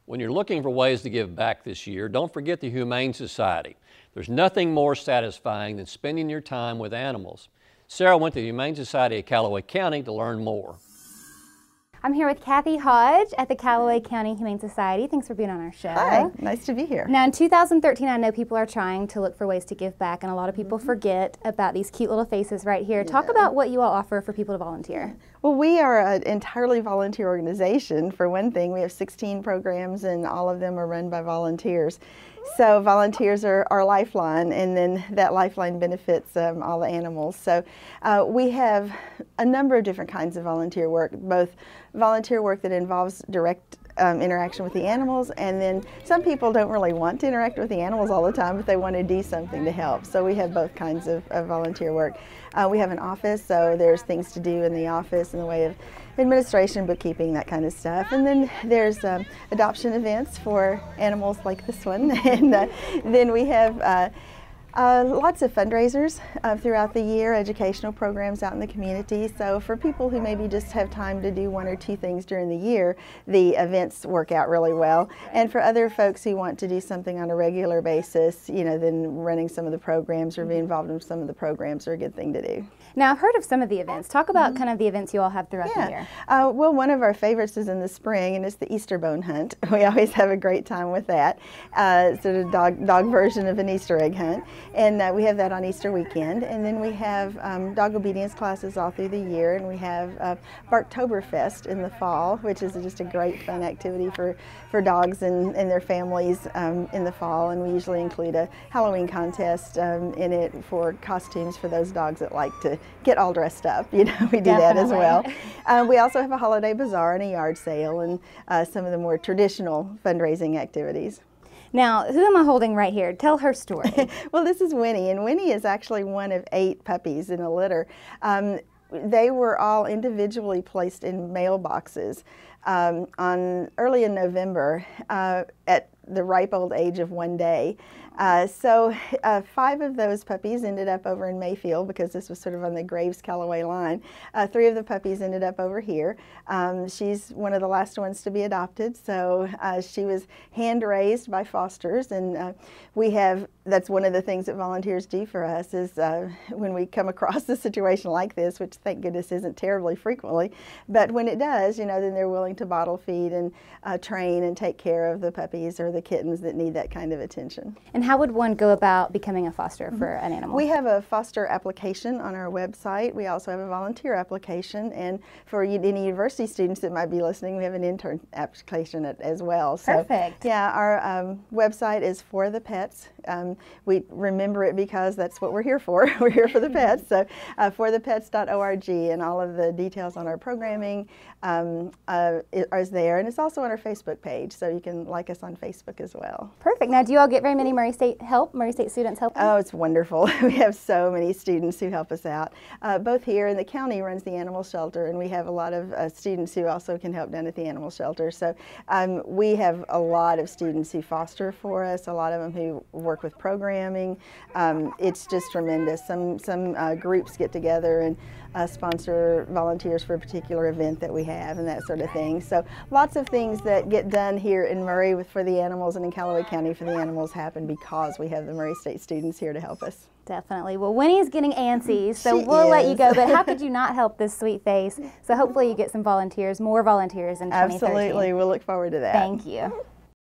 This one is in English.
When you're looking for ways to give back this year, don't forget the Humane Society. There's nothing more satisfying than spending your time with animals. Sarah went to the Humane Society of Calloway County to learn more. I'm here with Kathy Hodge at the Calloway County Humane Society. Thanks for being on our show. Hi, nice to be here. Now in 2013, I know people are trying to look for ways to give back, and a lot of people forget about these cute little faces right here. Talk about what you all offer for people to volunteer. Well, we are an entirely volunteer organization. For one thing, we have 16 programs and all of them are run by volunteers. So volunteers are our lifeline, and then that lifeline benefits all the animals. So we have a number of different kinds of volunteer work, both volunteer work that involves direct interaction with the animals, and then some people don't really want to interact with the animals all the time, but they want to do something to help. So we have both kinds of volunteer work. We have an office, so there's things to do in the office in the way of administration, bookkeeping, that kind of stuff. And then there's adoption events for animals like this one. And then we have lots of fundraisers throughout the year, educational programs out in the community. So for people who maybe just have time to do one or two things during the year, the events work out really well. And for other folks who want to do something on a regular basis, you know, then running some of the programs or be involved in some of the programs are a good thing to do. Now, I've heard of some of the events. Talk about kind of the events you all have throughout the year. Well, one of our favorites is in the spring, and it's the Easter bone hunt. We always have a great time with that. It's a dog version of an Easter egg hunt. And we have that on Easter weekend. And then we have dog obedience classes all through the year. And we have Barktoberfest in the fall, which is just a great fun activity for dogs and their families in the fall. And we usually include a Halloween contest in it for costumes for those dogs that like to get all dressed up. You know, we do that as well. We also have a holiday bazaar and a yard sale and some of the more traditional fundraising activities. Now, who am I holding right here? Tell her story. Well, this is Winnie, and Winnie is actually one of 8 puppies in a litter. They were all individually placed in mailboxes early in November at the ripe old age of 1 day. So 5 of those puppies ended up over in Mayfield, because this was sort of on the Graves-Calloway line. 3 of the puppies ended up over here. She's one of the last ones to be adopted, so she was hand-raised by fosters, and that's one of the things that volunteers do for us is when we come across a situation like this, which thank goodness isn't terribly frequently, but when it does, you know, then they're willing to bottle feed and train and take care of the puppies or the kittens that need that kind of attention. And how would one go about becoming a foster for an animal? We have a foster application on our website. We also have a volunteer application, and for any university students that might be listening, we have an intern application as well. So, perfect. Yeah, our website is For the Pets. We remember it because that's what we're here for. We're here for the pets. So forthepets.org, and all of the details on our programming is there, and it's also on our Facebook page, so you can like us on Facebook as well. Perfect. Now, do you all get very many Murray State students helping? Oh, it's wonderful. We have so many students who help us out. Both here, and the county runs the animal shelter, and we have a lot of students who also can help down at the animal shelter. So we have a lot of students who foster for us, a lot of them who work with programming. It's just tremendous. Some groups get together and sponsor volunteers for a particular event that we have and that sort of thing. So lots of things that get done here in Murray for the animals and in Calloway County for the animals happen because we have the Murray State students here to help us. Definitely. Well, Winnie's getting antsy, so we'll let you go, but how could you not help this sweet face? So hopefully you get some volunteers, more volunteers in 2013. Absolutely. We'll look forward to that. Thank you.